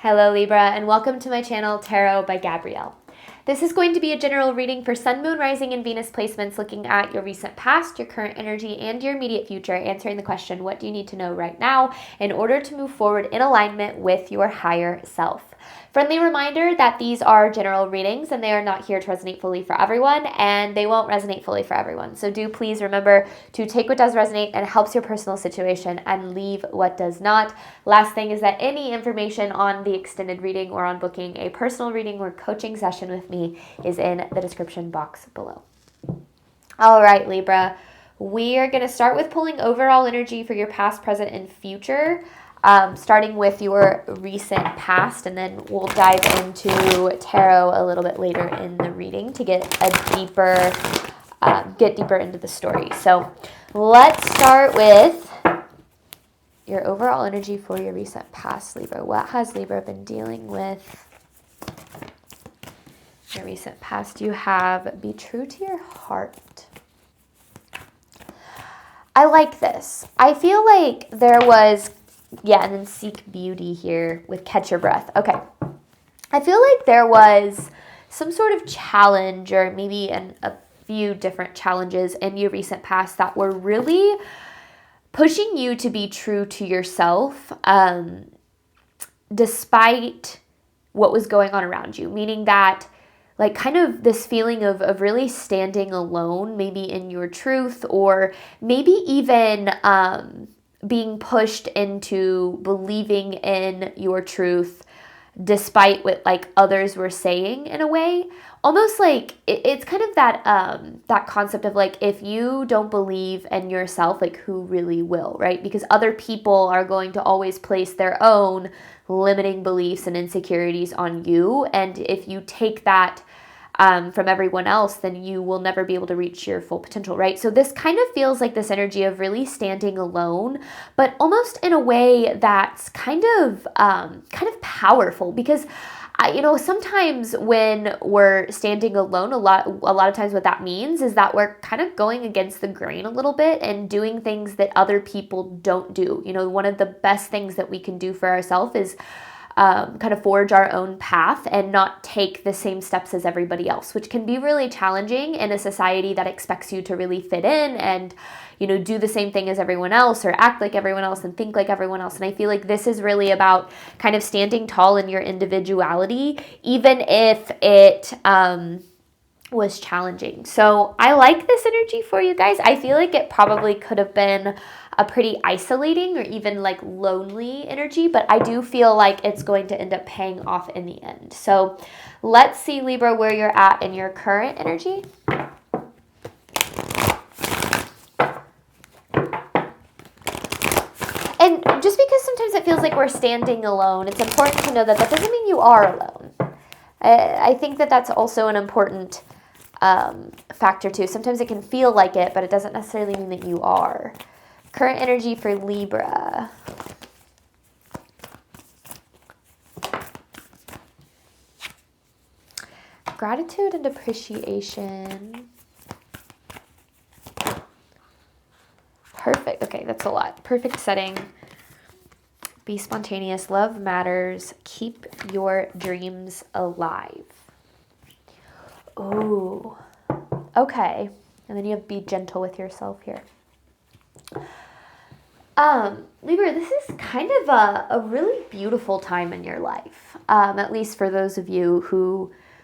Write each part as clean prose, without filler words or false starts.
Hello Libra, and welcome to my channel Tarot by Gabrielle. This is going to be a general reading for Sun, Moon, Rising, and Venus placements looking at your recent past, your current energy, and your immediate future, answering the question, what do you need to know right now in order to move forward in alignment with your higher self? Friendly reminder that these are general readings and they are not here to resonate fully for everyone, and they won't resonate fully for everyone. So do please remember to take what does resonate and helps your personal situation and leave what does not. Last thing is that any information on the extended reading or on booking a personal reading or coaching session with me is in the description box below. All right, Libra, we are going to start with pulling overall energy for your past, present, and future. Starting with your recent past, and then we'll dive into tarot a little bit later in the reading to get deeper into the story. So let's start with your overall energy for your recent past, Libra. What has Libra been dealing with in your recent past? You have be true to your heart. I like this. I feel like there was and then seek beauty here with catch your breath. Okay. I feel like there was some sort of challenge, or maybe a few different challenges in your recent past that were really pushing you to be true to yourself, despite what was going on around you. Meaning that, like, kind of this feeling of really standing alone, maybe in your truth, or maybe even, being pushed into believing in your truth despite what like others were saying, in a way. Almost like it's kind of that concept of like, if you don't believe in yourself, like who really will, right? Because other people are going to always place their own limiting beliefs and insecurities on you, and if you take that from everyone else, then you will never be able to reach your full potential, right? So this kind of feels like this energy of really standing alone, but almost in a way that's kind of powerful, because sometimes when we're standing alone, a lot of times what that means is that we're kind of going against the grain a little bit and doing things that other people don't do. One of the best things that we can do for ourselves is kind of forge our own path and not take the same steps as everybody else, which can be really challenging in a society that expects you to really fit in and, do the same thing as everyone else, or act like everyone else and think like everyone else. And I feel like this is really about kind of standing tall in your individuality, even if it was challenging. So I like this energy for you guys. I feel like it probably could have been a pretty isolating or even like lonely energy, but I do feel like it's going to end up paying off in the end. So let's see, Libra, where you're at in your current energy. And just because sometimes it feels like we're standing alone, it's important to know that that doesn't mean you are alone. I think that that's also an important factor too. Sometimes it can feel like it, but it doesn't necessarily mean that you are. Current energy for Libra. Gratitude and appreciation. Perfect. Okay, that's a lot. Perfect setting. Be spontaneous. Love matters. Keep your dreams alive. Ooh. Okay. And then you have be gentle with yourself here. Libra, this is kind of a really beautiful time in your life, at least for those of you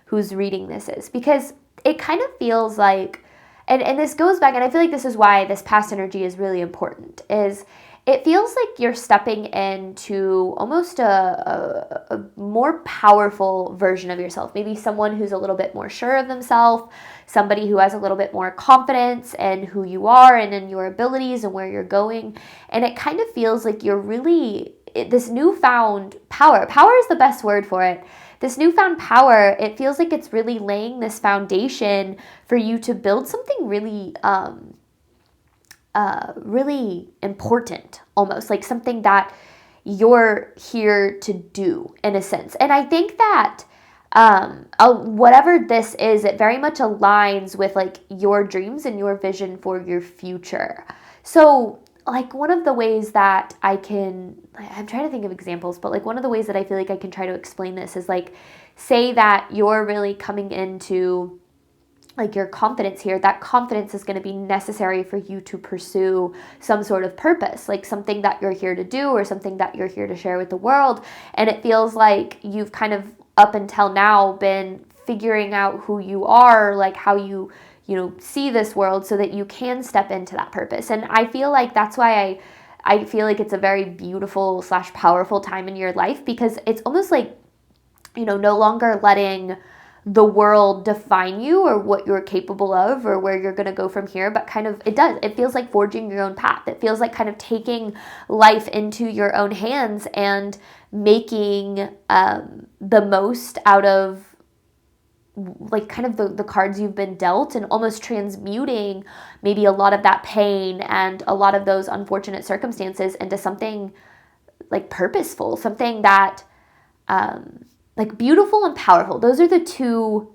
whose reading this is, because it kind of feels like, and this goes back, and I feel like this is why this past energy is really important, is it feels like you're stepping into almost a more powerful version of yourself. Maybe someone who's a little bit more sure of themselves, somebody who has a little bit more confidence in who you are and in your abilities and where you're going. And it kind of feels like you're really, this newfound power. Power is the best word for it. This newfound power, it feels like it's really laying this foundation for you to build something really really important, almost like something that you're here to do, in a sense. And I think that whatever this is, it very much aligns with like your dreams and your vision for your future. So like one of the ways that I'm trying to think of examples, but like one of the ways that I feel like I can try to explain this is like, say that you're really coming into like your confidence here. That confidence is going to be necessary for you to pursue some sort of purpose, like something that you're here to do or something that you're here to share with the world. And it feels like you've kind of up until now been figuring out who you are, like how you see this world so that you can step into that purpose. And I feel like that's why I feel like it's a very beautiful / powerful time in your life, because it's almost like, no longer letting the world define you or what you're capable of or where you're going to go from here, but kind of, it feels like forging your own path. It feels like kind of taking life into your own hands and making the most out of like kind of the cards you've been dealt, and almost transmuting maybe a lot of that pain and a lot of those unfortunate circumstances into something like purposeful, something that like beautiful and powerful. Those are the two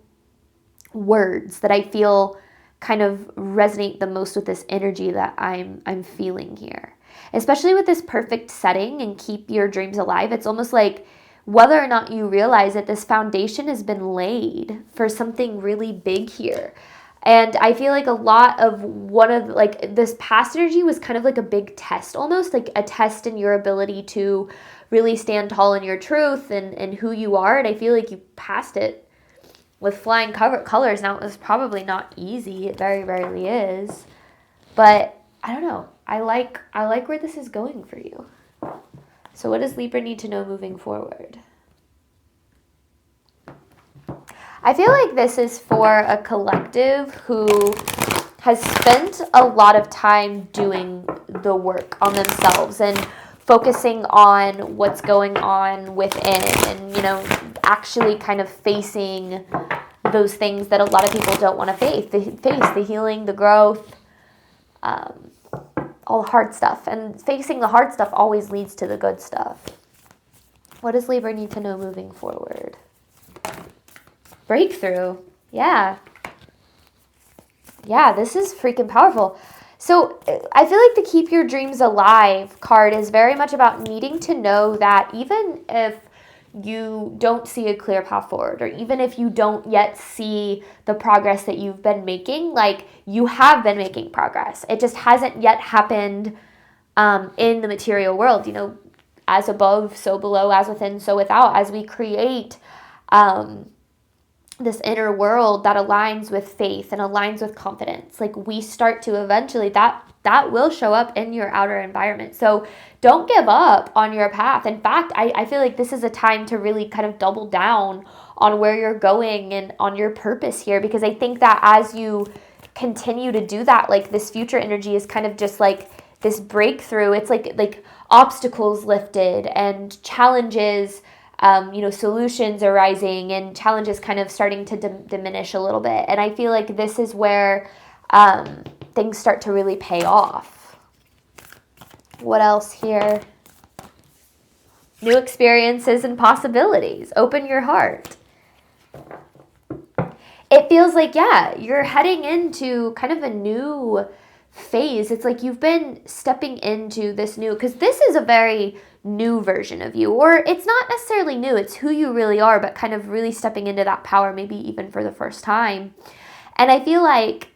words that I feel kind of resonate the most with this energy that I'm feeling here. Especially with this perfect setting and keep your dreams alive. It's almost like, whether or not you realize that this foundation has been laid for something really big here. And I feel like a lot of like this past energy was kind of like a big test, almost like a test in your ability to really stand tall in your truth and who you are. And I feel like you passed it with flying colors. Now, it was probably not easy. It very rarely is. But I don't know. I like where this is going for you. So what does Libra need to know moving forward? I feel like this is for a collective who has spent a lot of time doing the work on themselves and focusing on what's going on within and, actually kind of facing those things that a lot of people don't want to face. The healing, the growth, all the hard stuff. And facing the hard stuff always leads to the good stuff. What does Libra need to know moving forward? Breakthrough. Yeah, this is freaking powerful. So I feel like the Keep Your Dreams Alive card is very much about needing to know that even if you don't see a clear path forward, or even if you don't yet see the progress that you've been making, like you have been making progress. It just hasn't yet happened in the material world, as above, so below, as within, so without, as we create this inner world that aligns with faith and aligns with confidence. Like we start to eventually, that will show up in your outer environment. So don't give up on your path. In fact, I feel like this is a time to really kind of double down on where you're going and on your purpose here, because I think that as you continue to do that, like this future energy is kind of just like this breakthrough. It's like obstacles lifted and challenges, solutions arising and challenges kind of starting to diminish a little bit. And I feel like this is where things start to really pay off. What else here? New experiences and possibilities. Open your heart. It feels like, you're heading into kind of a new phase. It's like you've been stepping into this new, because this is a very new version of you, or it's not necessarily new, it's who you really are, but kind of really stepping into that power, maybe even for the first time. And I feel like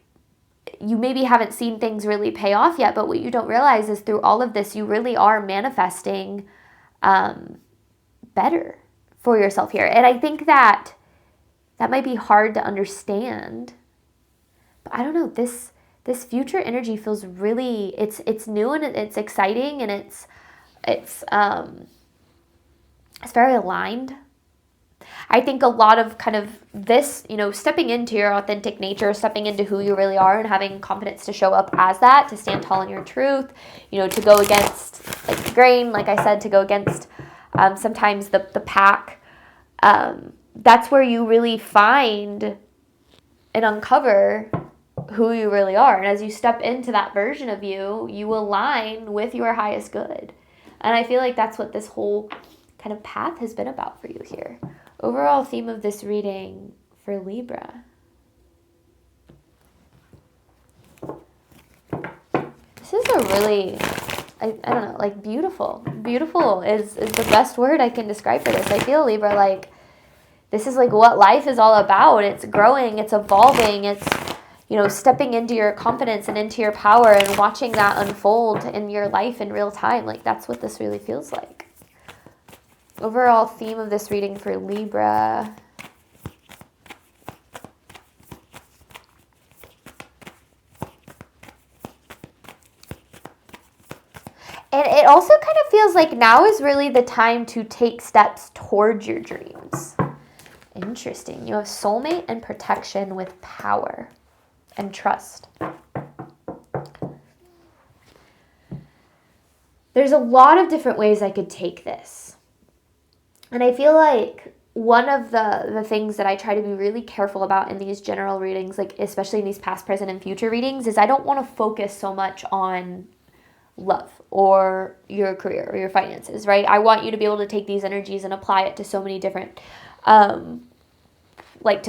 you maybe haven't seen things really pay off yet, but what you don't realize is through all of this, you really are manifesting better for yourself here. And I think that might be hard to understand, but I don't know, this future energy feels really, it's new and it's exciting, and it's very aligned. I think a lot of kind of this, stepping into your authentic nature, stepping into who you really are and having confidence to show up as that, to stand tall in your truth, to go against like the grain, like I said, to go against sometimes the pack. That's where you really find and uncover who you really are. And as you step into that version of you, you align with your highest good. And I feel like that's what this whole kind of path has been about for you here. Overall theme of this reading for Libra. This is a really I don't know, like beautiful. Beautiful is the best word I can describe for this. I feel, Libra, like this is like what life is all about. It's growing, it's evolving, it's, you know, stepping into your confidence and into your power and watching that unfold in your life in real time. Like that's what this really feels like. Overall theme of this reading for Libra. And it also kind of feels like now is really the time to take steps towards your dreams. Interesting. You have soulmate and protection with power and trust. There's a lot of different ways I could take this. And I feel like one of the things that I try to be really careful about in these general readings, like especially in these past, present, and future readings, is I don't want to focus so much on love or your career or your finances, right? I want you to be able to take these energies and apply it to so many different, in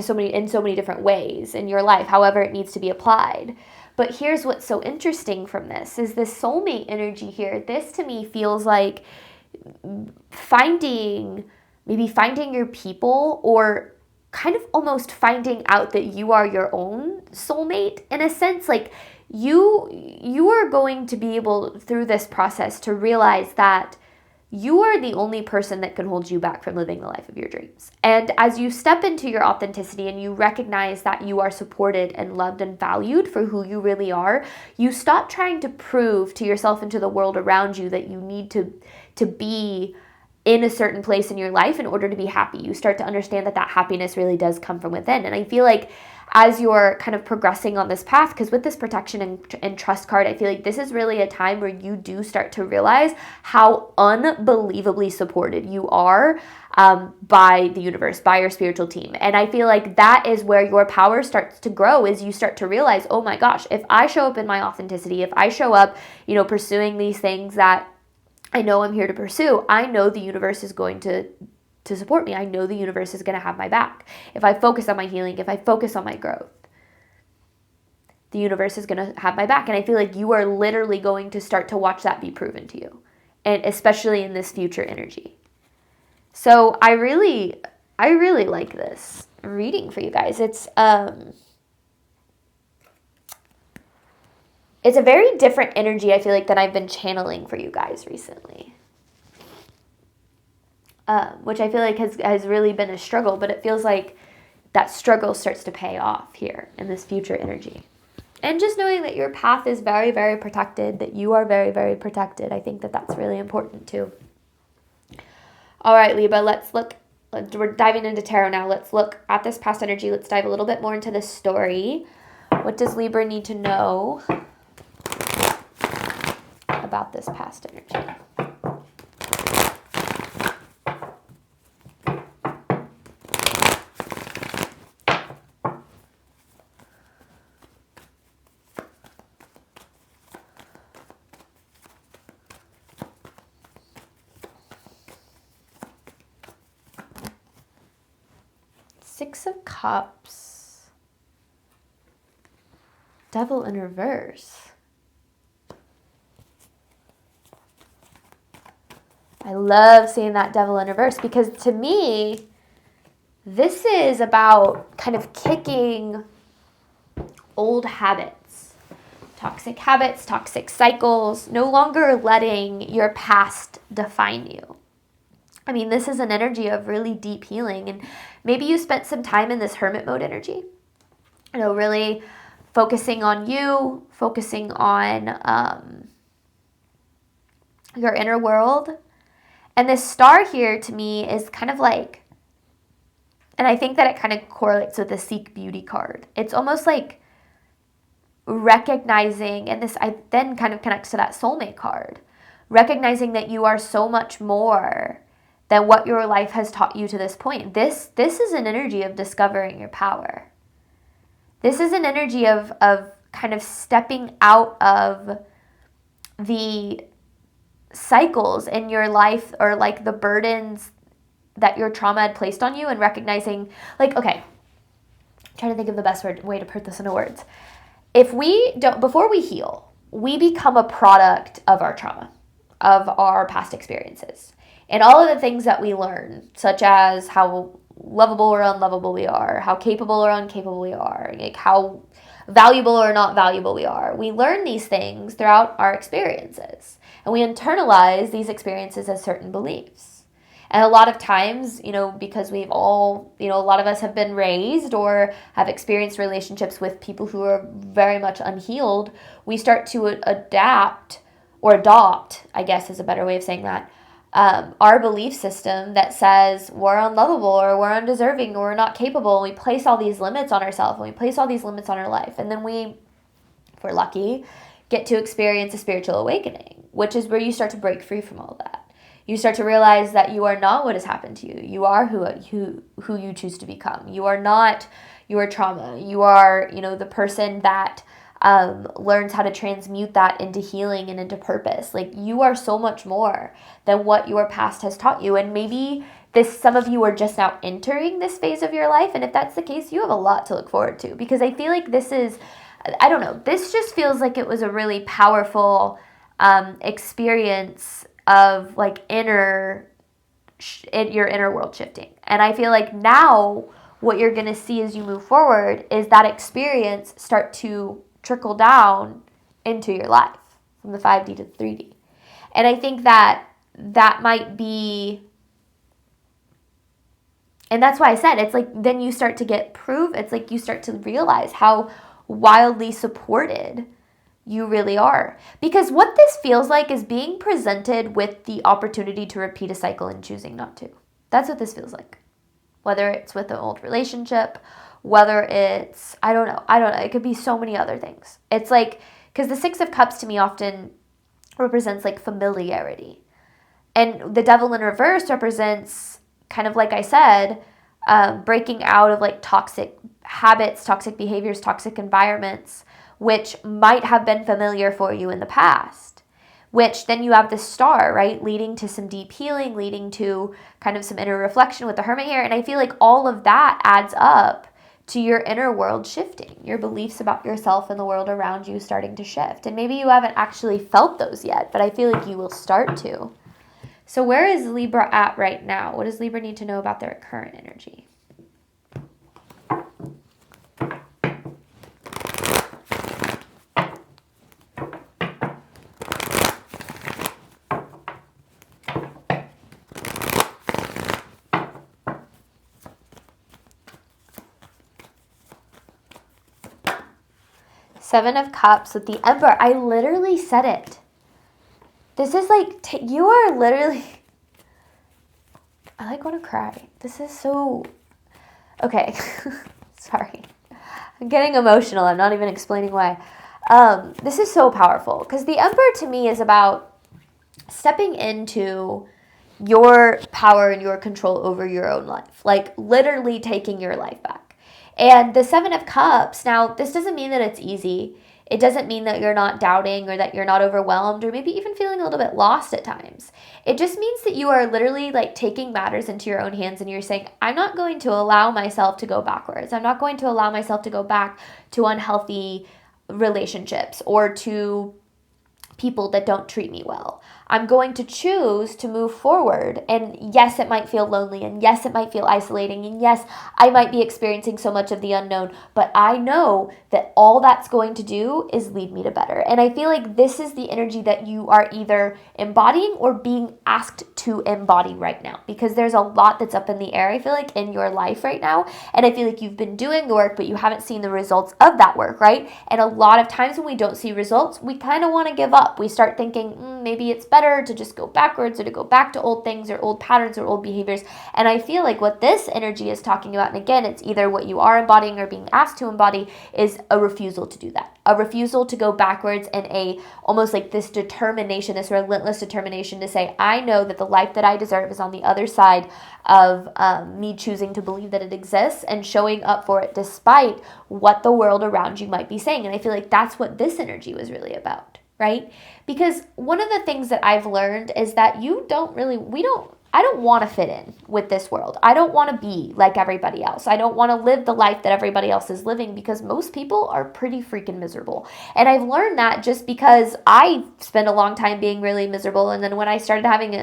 so many different ways in your life, however it needs to be applied. But here's what's so interesting from this is this soulmate energy here. This to me feels like finding your people, or kind of almost finding out that you are your own soulmate in a sense. Like you are going to be able through this process to realize that you are the only person that can hold you back from living the life of your dreams. And as you step into your authenticity and you recognize that you are supported and loved and valued for who you really are, you stop trying to prove to yourself and to the world around you that you need to be in a certain place in your life in order to be happy. You start to understand that happiness really does come from within. And I feel like as you're kind of progressing on this path, because with this protection and trust card, I feel like this is really a time where you do start to realize how unbelievably supported you are by the universe, by your spiritual team. And I feel like that is where your power starts to grow, is you start to realize, oh my gosh, if I show up in my authenticity, if I show up, pursuing these things that I know I'm here to pursue, I know the universe is going to support me. I know the universe is going to have my back. If I focus on my healing, if I focus on my growth, the universe is going to have my back. And I feel like you are literally going to start to watch that be proven to you, and especially in this future energy. So I really like this reading for you guys. It's a very different energy, I feel like, than I've been channeling for you guys recently. Which I feel like has really been a struggle, but it feels like that struggle starts to pay off here in this future energy. And just knowing that your path is very, very protected, that you are very, very protected, I think that that's really important too. All right, Libra, let's look. We're diving into tarot now. Let's look at this past energy. Let's dive a little bit more into this story. What does Libra need to know about this past energy? Six of Cups. Devil in reverse. I love seeing that Devil in reverse, because to me, this is about kind of kicking old habits, toxic cycles, no longer letting your past define you. I mean, this is an energy of really deep healing, and maybe you spent some time in this hermit mode energy, really focusing on you, focusing on your inner world. And this star here to me is kind of like, and I think that it kind of correlates with the Seek Beauty card. It's almost like recognizing, and this I then kind of connects to that soulmate card, recognizing that you are so much more than what your life has taught you to this point. This is an energy of discovering your power. This is an energy of kind of stepping out of the cycles in your life, or like the burdens that your trauma had placed on you, and recognizing, like, okay, I'm trying to think of the best way to put this into words. Before we heal, we become a product of our trauma. of our past experiences. And all of the things that we learn, such as how lovable or unlovable we are, how capable or incapable we are, like how valuable or not valuable we are. We learn these things throughout our experiences, and we internalize these experiences as certain beliefs. And a lot of times, because we've all, a lot of us have been raised or have experienced relationships with people who are very much unhealed, we start to adapt or adopt, I guess is a better way of saying that, our belief system that says we're unlovable or we're undeserving or we're not capable. And we place all these limits on ourselves and we place all these limits on our life. And then we, if we're lucky, get to experience a spiritual awakening, which is where you start to break free from all that. You start to realize that you are not what has happened to you. You are who you choose to become. You are not your trauma. You are, the person that learns how to transmute that into healing and into purpose. Like, you are so much more than what your past has taught you. And maybe some of you are just now entering this phase of your life. And if that's the case, you have a lot to look forward to, because I feel like this is, I don't know, this just feels like it was a really powerful experience of like your inner world shifting. And I feel like now what you're going to see as you move forward is that experience start to trickle down into your life from the 5D to the 3D. And I think that might be, and that's why I said, it's like, then you start to get proof. It's like you start to realize how wildly supported you really are. Because what this feels like is being presented with the opportunity to repeat a cycle and choosing not to. That's what this feels like. Whether it's with an old relationship, whether it's, I don't know, it could be so many other things. It's like, because the 6 of Cups to me often represents like familiarity. And the Devil in reverse represents, kind of like I said, breaking out of like toxic habits, toxic behaviors, toxic environments, which might have been familiar for you in the past. Which then you have the Star, right? Leading to some deep healing, leading to kind of some inner reflection with the Hermit here. And I feel like all of that adds up to your inner world shifting, your beliefs about yourself and the world around you starting to shift. And maybe you haven't actually felt those yet, but I feel like you will start to. So where is Libra at right now? What does Libra need to know about their current energy? Seven of Cups with the Emperor. I literally said it. This is like, you are literally, I like want to cry. This is so, okay. Sorry. I'm getting emotional. I'm not even explaining why. This is so powerful because the Emperor to me is about stepping into your power and your control over your own life. Like literally taking your life back. And the 7 of Cups, now this doesn't mean that it's easy. It doesn't mean that you're not doubting or that you're not overwhelmed or maybe even feeling a little bit lost at times. It just means that you are literally like taking matters into your own hands and you're saying, I'm not going to allow myself to go backwards. I'm not going to allow myself to go back to unhealthy relationships or to people that don't treat me well. I'm going to choose to move forward. And yes, it might feel lonely. And yes, it might feel isolating. And yes, I might be experiencing so much of the unknown. But I know that all that's going to do is lead me to better. And I feel like this is the energy that you are either embodying or being asked to embody right now. Because there's a lot that's up in the air, I feel like, in your life right now. And I feel like you've been doing the work, but you haven't seen the results of that work, right? And a lot of times when we don't see results, we kind of want to give up. We start thinking, maybe it's better to just go backwards or to go back to old things or old patterns or old behaviors. And I feel like what this energy is talking about, and again, it's either what you are embodying or being asked to embody, is a refusal to do that. A refusal to go backwards and a almost like this determination, this relentless determination to say, I know that the life that I deserve is on the other side of me choosing to believe that it exists and showing up for it despite what the world around you might be saying. And I feel like that's what this energy was really about. Right? Because one of the things that I've learned is that I don't want to fit in with this world. I don't want to be like everybody else. I don't want to live the life that everybody else is living, because most people are pretty freaking miserable. And I've learned that just because I spent a long time being really miserable. And then when I started having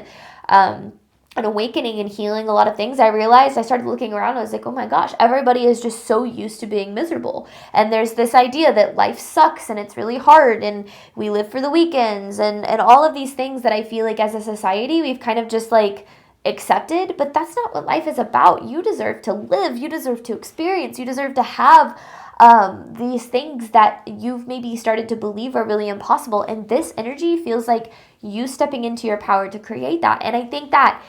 an awakening and healing a lot of things, I realized, I started looking around, I was like, oh my gosh, everybody is just so used to being miserable. And there's this idea that life sucks and it's really hard and we live for the weekends and all of these things that I feel like as a society we've kind of just like accepted. But that's not what life is about. You deserve to live, you deserve to experience, you deserve to have these things that you've maybe started to believe are really impossible. And this energy feels like you stepping into your power to create that. And I think that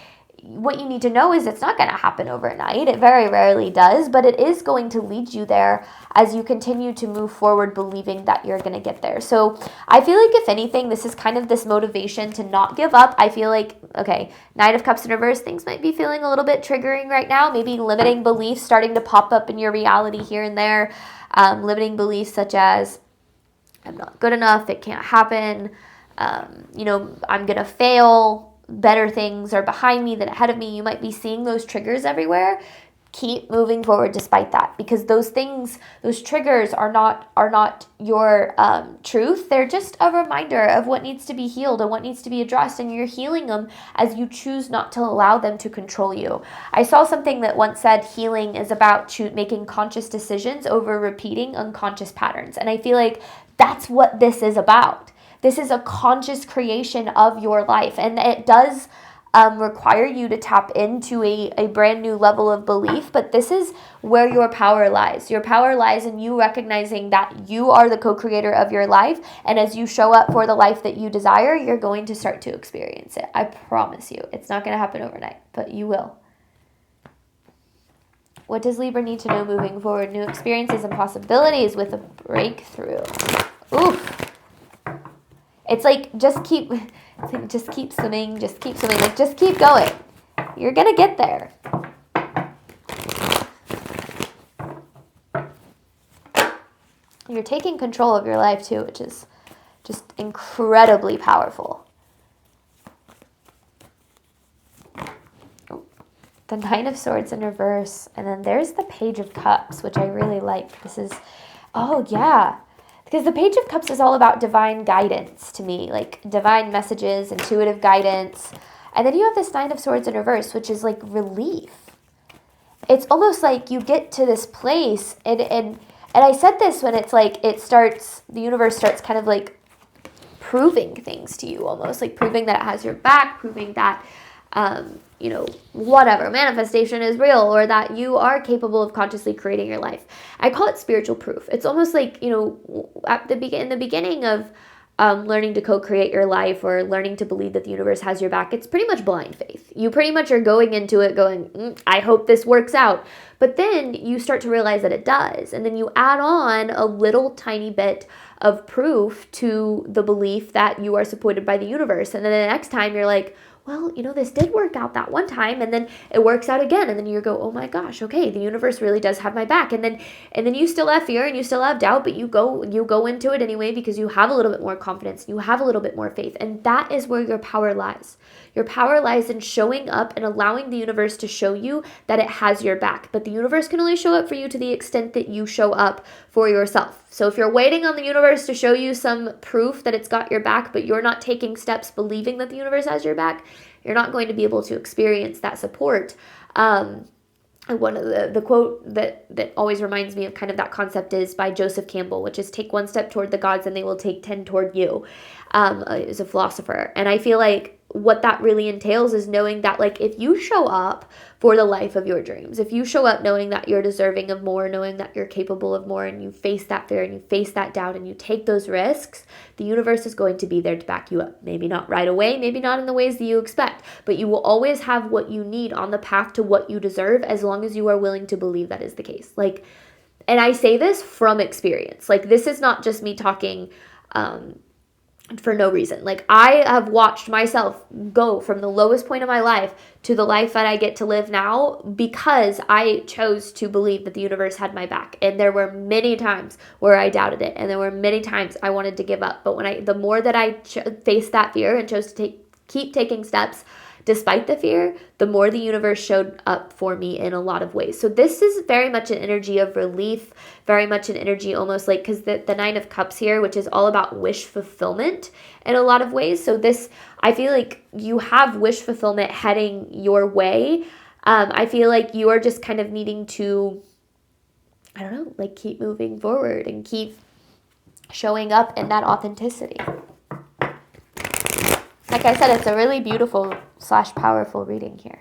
what you need to know is it's not going to happen overnight. It very rarely does, but it is going to lead you there as you continue to move forward, believing that you're going to get there. So I feel like if anything, this is kind of this motivation to not give up. I feel like, okay, Knight of Cups in reverse, things might be feeling a little bit triggering right now. Maybe limiting beliefs starting to pop up in your reality here and there. Limiting beliefs such as, I'm not good enough, it can't happen, I'm going to fail, better things are behind me than ahead of me. You might be seeing those triggers everywhere. Keep moving forward despite that, because those things, those triggers are not your truth. They're just a reminder of what needs to be healed and what needs to be addressed, and you're healing them as you choose not to allow them to control you. I saw something that once said healing is about making conscious decisions over repeating unconscious patterns, and I feel like that's what this is about. This is a conscious creation of your life, and it does require you to tap into a brand new level of belief, but this is where your power lies. Your power lies in you recognizing that you are the co-creator of your life, and as you show up for the life that you desire, you're going to start to experience it. I promise you. It's not going to happen overnight, but you will. What does Libra need to know moving forward? New experiences and possibilities with a breakthrough. Oof. It's like, just keep swimming, just keep like, just keep going. You're going to get there. You're taking control of your life too, which is just incredibly powerful. The Nine of Swords in reverse, and then there's the Page of Cups, which I really like. This is, oh yeah. Because the Page of Cups is all about divine guidance to me, like divine messages, intuitive guidance. And then you have this Nine of Swords in reverse, which is like relief. It's almost like you get to this place, and I said this when it's like the universe starts kind of like proving things to you, almost like proving that it has your back, proving that, whatever, manifestation is real, or that you are capable of consciously creating your life. I call it spiritual proof. It's almost like, at in the beginning of learning to co-create your life, or learning to believe that the universe has your back, it's pretty much blind faith. You pretty much are going into it going, I hope this works out. But then you start to realize that it does. And then you add on a little tiny bit of proof to the belief that you are supported by the universe. And then the next time you're like, well, this did work out that one time, and then it works out again, and then you go, oh my gosh, okay, the universe really does have my back. And then you still have fear and you still have doubt, but you go into it anyway, because you have a little bit more confidence, you have a little bit more faith, and that is where your power lies. Your power lies in showing up and allowing the universe to show you that it has your back. But the universe can only show up for you to the extent that you show up for yourself. So if you're waiting on the universe to show you some proof that it's got your back, but you're not taking steps believing that the universe has your back, you're not going to be able to experience that support. One of the quote that always reminds me of kind of that concept is by Joseph Campbell, which is take one step toward the gods and they will take 10 toward you, is a philosopher. And I feel like what that really entails is knowing that, like, if you show up for the life of your dreams, if you show up knowing that you're deserving of more, knowing that you're capable of more, and you face that fear and you face that doubt and you take those risks, the universe is going to be there to back you up. Maybe not right away, maybe not in the ways that you expect, but you will always have what you need on the path to what you deserve, as long as you are willing to believe that is the case. Like, and I say this from experience. Like, this is not just me talking for no reason. Like, I have watched myself go from the lowest point of my life to the life that I get to live now, because I chose to believe that the universe had my back. And there were many times where I doubted it, and there were many times I wanted to give up. But the more that I faced that fear and chose to keep taking steps, despite the fear, the more the universe showed up for me in a lot of ways. So this is very much an energy of relief, very much an energy almost like, because the Nine of Cups here, which is all about wish fulfillment in a lot of ways. So this, I feel like you have wish fulfillment heading your way. I feel like you are just kind of needing to, I don't know, like keep moving forward and keep showing up in that authenticity. Like I said, it's a really beautiful / powerful reading here.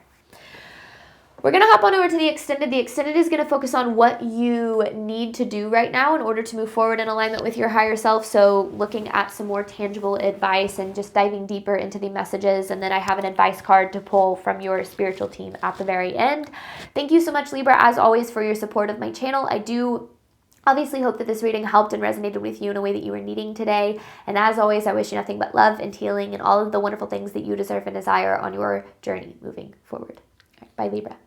We're going to hop on over to the extended. The extended is going to focus on what you need to do right now in order to move forward in alignment with your higher self. So looking at some more tangible advice and just diving deeper into the messages. And then I have an advice card to pull from your spiritual team at the very end. Thank you so much, Libra, as always, for your support of my channel. I do obviously hope that this reading helped and resonated with you in a way that you were needing today. And as always, I wish you nothing but love and healing and all of the wonderful things that you deserve and desire on your journey moving forward. All right, bye, Libra.